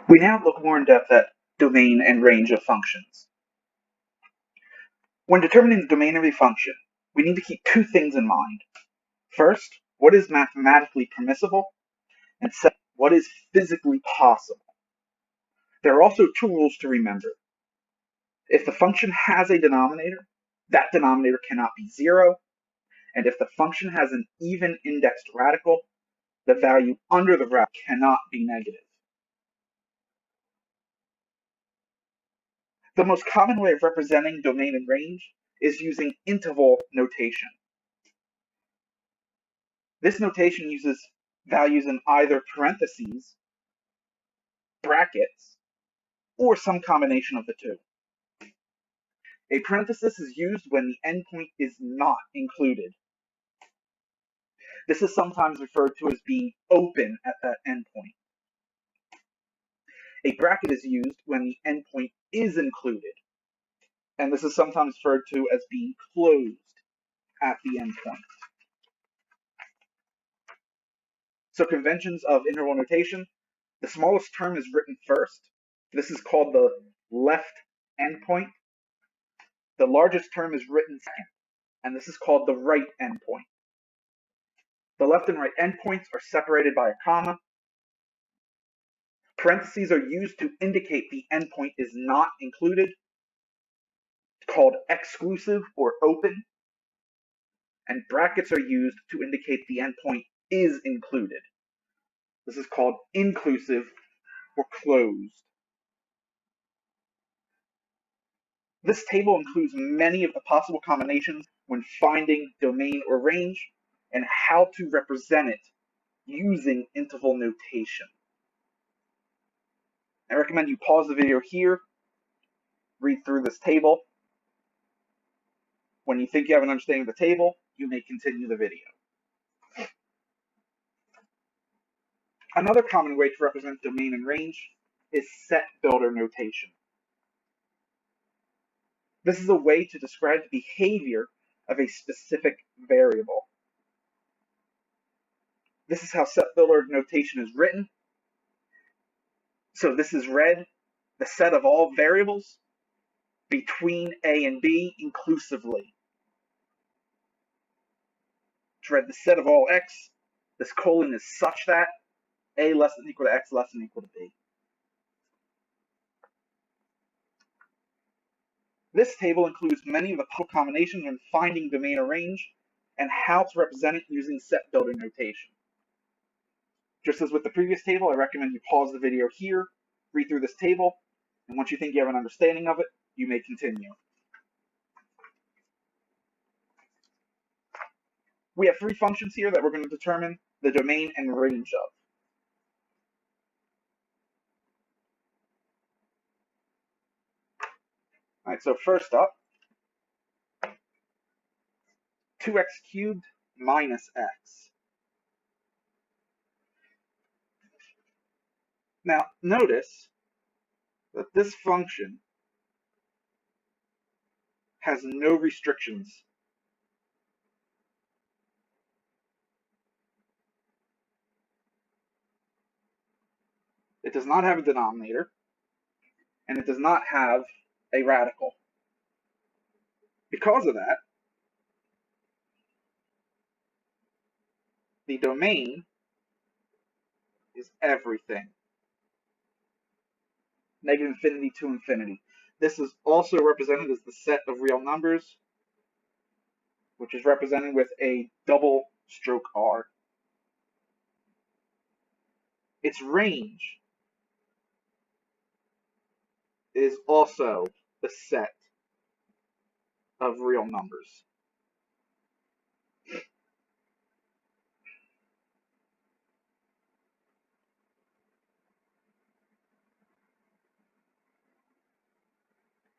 We now look more in depth at domain and range of functions. When determining the domain of a function, we need to keep two things in mind. First, what is mathematically permissible, and second, what is physically possible. There are also two rules to remember. If the function has a denominator, that denominator cannot be 0, and if the function has an even indexed radical, the value under the radical cannot be negative. The most common way of representing domain and range is using interval notation. This notation uses values in either parentheses, brackets, or some combination of the two. A parenthesis is used when the endpoint is not included. This is sometimes referred to as being open at that endpoint. A bracket is used when the endpoint is included, and this is sometimes referred to as being closed at the endpoint. So conventions of interval notation: the smallest term is written first. This is called the left endpoint. The largest term is written second, and this is called the right endpoint. The left and right endpoints are separated by a comma. Parentheses are used to indicate the endpoint is not included, called exclusive or open, and brackets are used to indicate the endpoint is included. This is called inclusive or closed. This table includes many of the possible combinations when finding domain or range and how to represent it using interval notation. I recommend you pause the video here, read through this table. When you think you have an understanding of the table, you may continue the video. Another common way to represent domain and range is set builder notation. This is a way to describe the behavior of a specific variable. This is how set builder notation is written. So this is read, the set of all variables between A and B inclusively. It's read the set of all x. This colon is such that A less than equal to x less than equal to B. This table includes many of the possible combinations when finding domain or range and how to represent it using set builder notation. Just as with the previous table, I recommend you pause the video here, read through this table, and once you think you have an understanding of it, you may continue. We have three functions here that we're going to determine the domain and range of. All right, so first up, 2x cubed minus x. Now, notice that this function has no restrictions. It does not have a denominator, and it does not have a radical. Because of that, the domain is everything. Negative infinity to infinity. This is also represented as the set of real numbers, which is represented with a double stroke R. Its range is also the set of real numbers.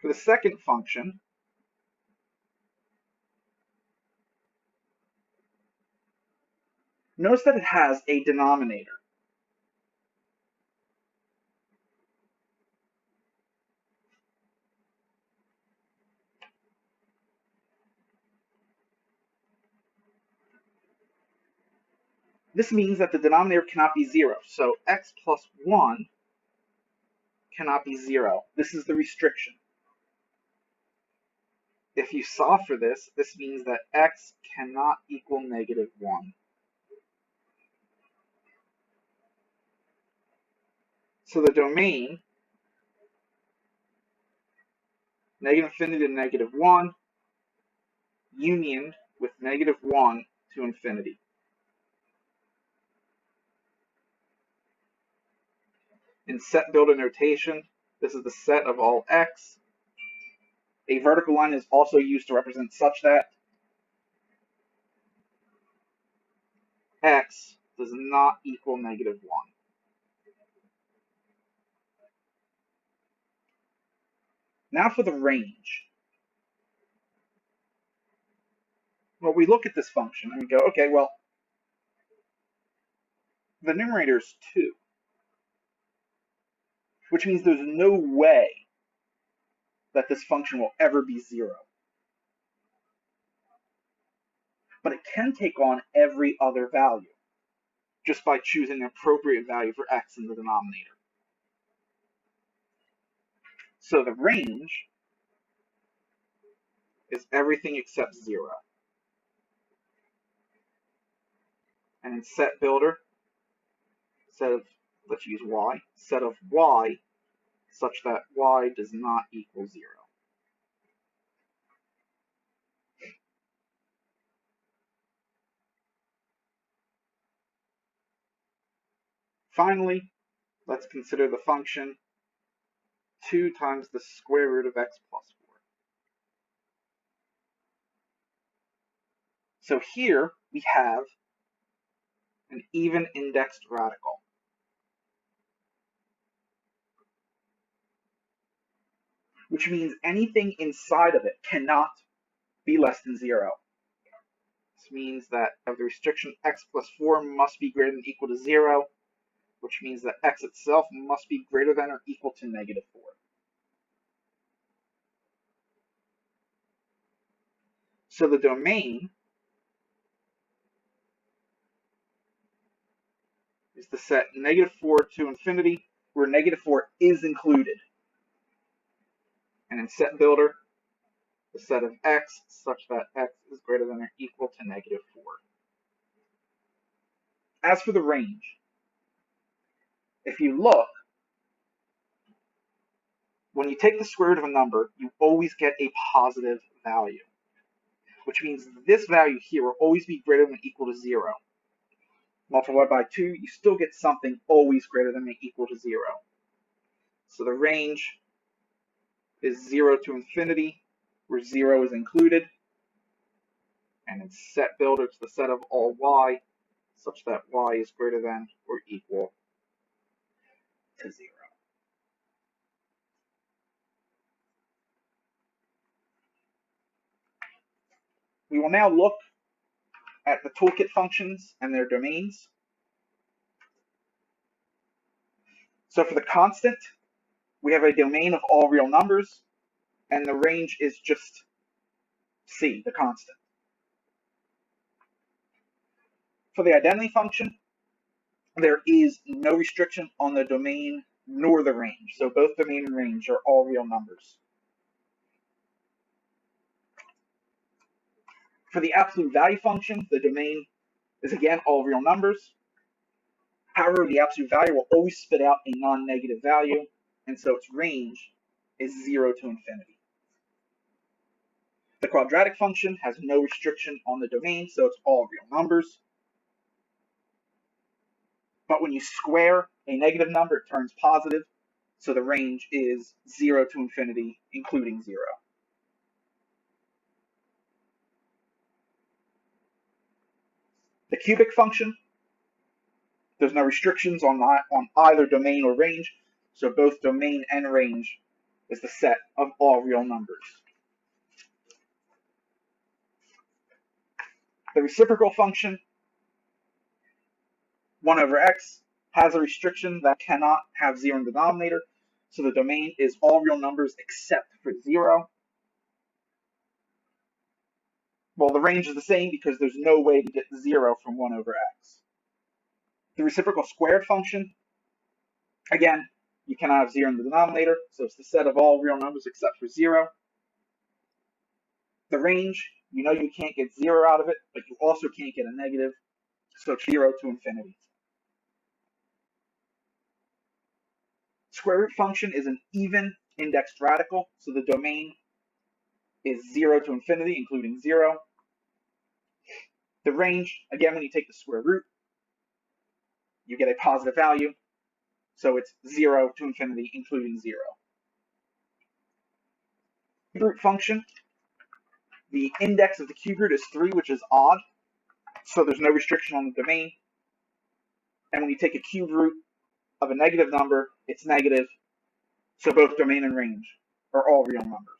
For the second function, notice that it has a denominator. This means that the denominator cannot be 0. So x plus 1 cannot be 0. This is the restriction. If you solve for this, this means that x cannot equal negative 1. So the domain, negative infinity to negative 1, unioned with negative 1 to infinity. In set builder notation, this is the set of all x. A vertical line is also used to represent such that x does not equal negative 1. Now for the range. Well, we look at this function and we go, okay, well, the numerator is 2, which means there's no way that this function will ever be 0. But it can take on every other value just by choosing an appropriate value for x in the denominator. So the range is everything except 0. And in set builder, let's use y, set of y such that y does not equal 0. Finally, let's consider the function 2 times the square root of x plus 4. So here we have an even indexed radical. Which means anything inside of it cannot be less than 0. This means that the restriction x plus 4 must be greater than or equal to 0, which means that x itself must be greater than or equal to negative 4. So the domain is the set negative 4 to infinity, where negative 4 is included. And in set builder, the set of x such that x is greater than or equal to negative 4. As for the range, if you look, when you take the square root of a number, you always get a positive value, which means this value here will always be greater than or equal to 0. Multiplied by 2, you still get something always greater than or equal to 0. So the range is 0 to infinity, where 0 is included. And in set builder, it's the set of all y, such that y is greater than or equal to 0. We will now look at the toolkit functions and their domains. So for the constant, we have a domain of all real numbers, and the range is just c, the constant. For the identity function, there is no restriction on the domain nor the range. So both domain and range are all real numbers. For the absolute value function, the domain is again all real numbers. However, the absolute value will always spit out a non-negative value, and so its range is 0 to infinity. The quadratic function has no restriction on the domain, so it's all real numbers. But when you square a negative number, it turns positive, so the range is 0 to infinity, including 0. The cubic function, there's no restrictions on either domain or range, so both domain and range is the set of all real numbers. The reciprocal function, 1 over x, has a restriction that cannot have 0 in the denominator, so the domain is all real numbers except for 0. Well, the range is the same because there's no way to get 0 from 1 over x. The reciprocal squared function, again, you cannot have 0 in the denominator, so it's the set of all real numbers except for 0. The range, you know you can't get 0 out of it, but you also can't get a negative, so it's 0 to infinity. Square root function is an even indexed radical, so the domain is 0 to infinity, including 0. The range, again, when you take the square root, you get a positive value, so it's 0 to infinity, including 0. Cube root function, the index of the cube root is 3, which is odd, so there's no restriction on the domain. And when you take a cube root of a negative number, it's negative, so both domain and range are all real numbers.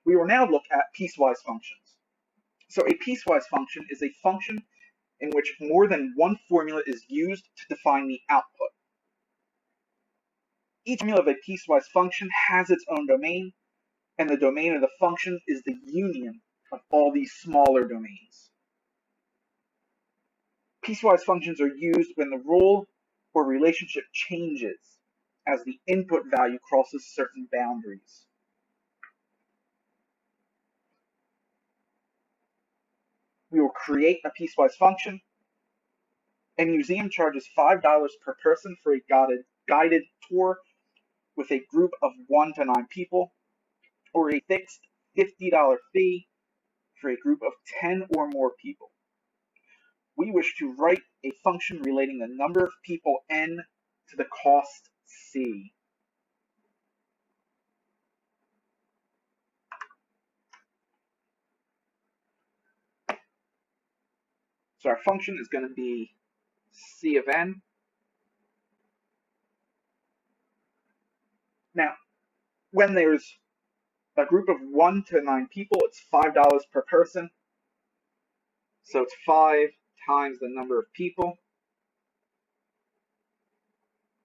We will now look at piecewise functions. So a piecewise function is a function in which more than one formula is used to define the output. Each formula of a piecewise function has its own domain, and the domain of the function is the union of all these smaller domains. Piecewise functions are used when the role or relationship changes as the input value crosses certain boundaries. We will create a piecewise function. A museum charges $5 per person for a guided tour with a group of 1 to 9 people, or a fixed $50 fee for a group of 10 or more people. We wish to write a function relating the number of people n to the cost c. So our function is going to be c of n. Now, when there's a group of 1 to 9 people, it's $5 per person. So it's 5 times the number of people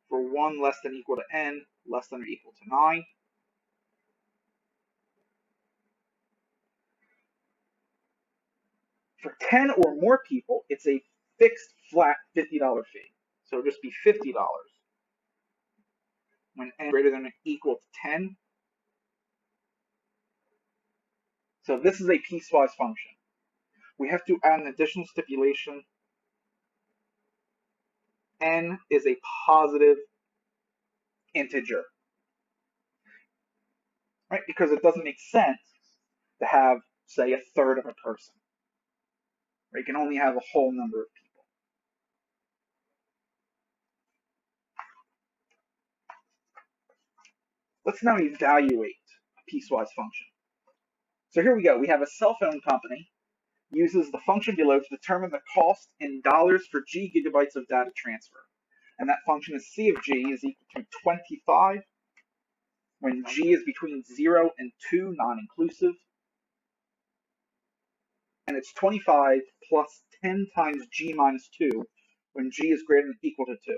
for 1 less than or equal to n, less than or equal to 9. For 10 or more people, it's a fixed flat $50 fee. So it'll just be $50 when n greater than or equal to 10. So this is a piecewise function. We have to add an additional stipulation. N is a positive integer, right? Because it doesn't make sense to have, say, a third of a person. Right? You can only have a whole number of people. Let's now evaluate a piecewise function. So here we go. We have a cell phone company uses the function below to determine the cost in dollars for G gigabytes of data transfer. And that function is C of G is equal to 25 when G is between 0 and 2, non-inclusive. And it's 25 plus 10 times G minus 2 when G is greater than or equal to 2.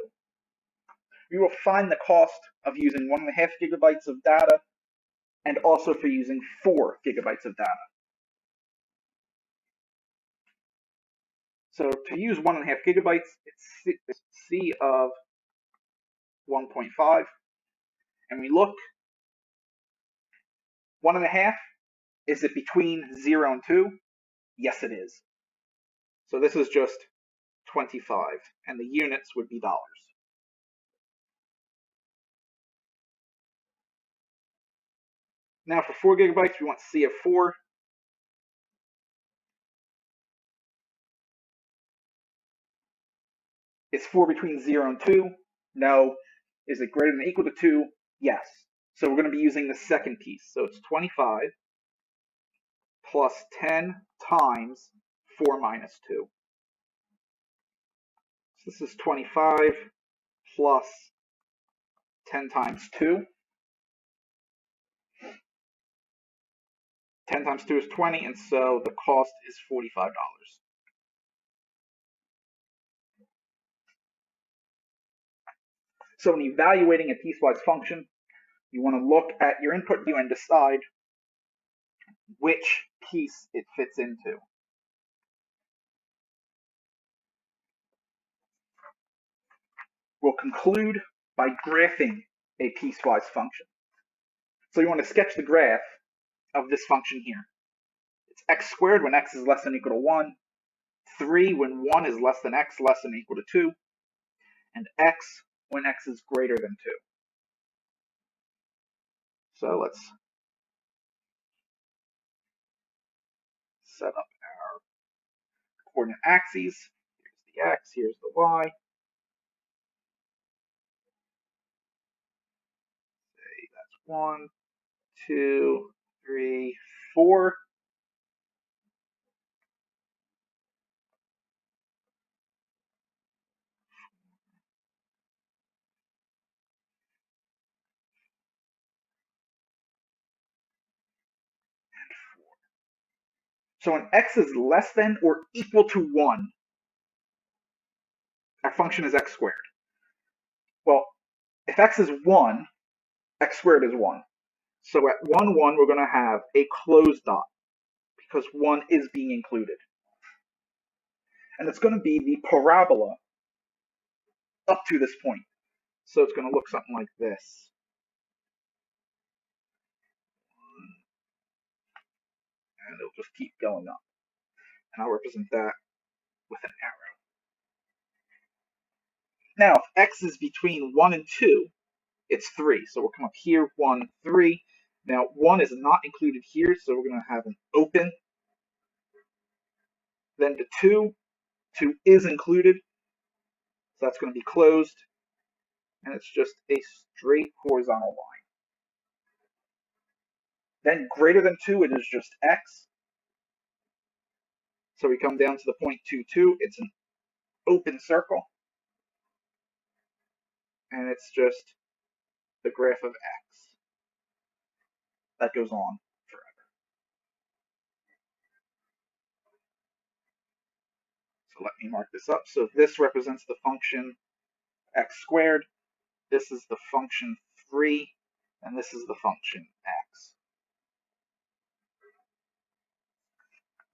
We will find the cost of using 1.5 gigabytes of data and also for using 4 gigabytes of data. So to use 1.5 gigabytes, it's C of 1.5. And we look, 1.5, is it between 0 and 2? Yes, it is. So this is just 25, and the units would be dollars. Now for 4 gigabytes, we want C of 4. Is 4 between 0 and 2? No. Is it greater than or equal to 2? Yes. So we're going to be using the second piece. So it's 25 plus 10 times 4 minus 2. So this is 25 plus 10 times 2. 10 times 2 is 20, and so the cost is $45. So when evaluating a piecewise function, you want to look at your input view and decide which piece it fits into. we'll conclude by graphing a piecewise function. So you want to sketch the graph of this function here. It's x squared when x is less than or equal to 1, 3 when 1 is less than x, less than or equal to 2, and x when x is greater than 2. So let's set up our coordinate axes. Here's the x, here's the y. Say that's 1, 2, 3, 4. So when x is less than or equal to 1, our function is x squared. Well, if x is 1, x squared is 1. So at 1, 1, we're going to have a closed dot because 1 is being included. And it's going to be the parabola up to this point. So it's going to look something like this. And it'll just keep going up. And I'll represent that with an arrow. Now, if x is between 1 and 2, it's 3. So we'll come up here, 1, 3. Now, 1 is not included here, so we're going to have an open. Then to 2, 2 is included, so that's going to be closed. And it's just a straight horizontal line. Then greater than 2, it is just x. So we come down to the point 2, 2. It's an open circle. And it's just the graph of x. That goes on forever. So let me mark this up. So this represents the function x squared. This is the function 3. And this is the function x.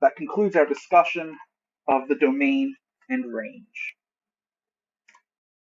That concludes our discussion of the domain and range.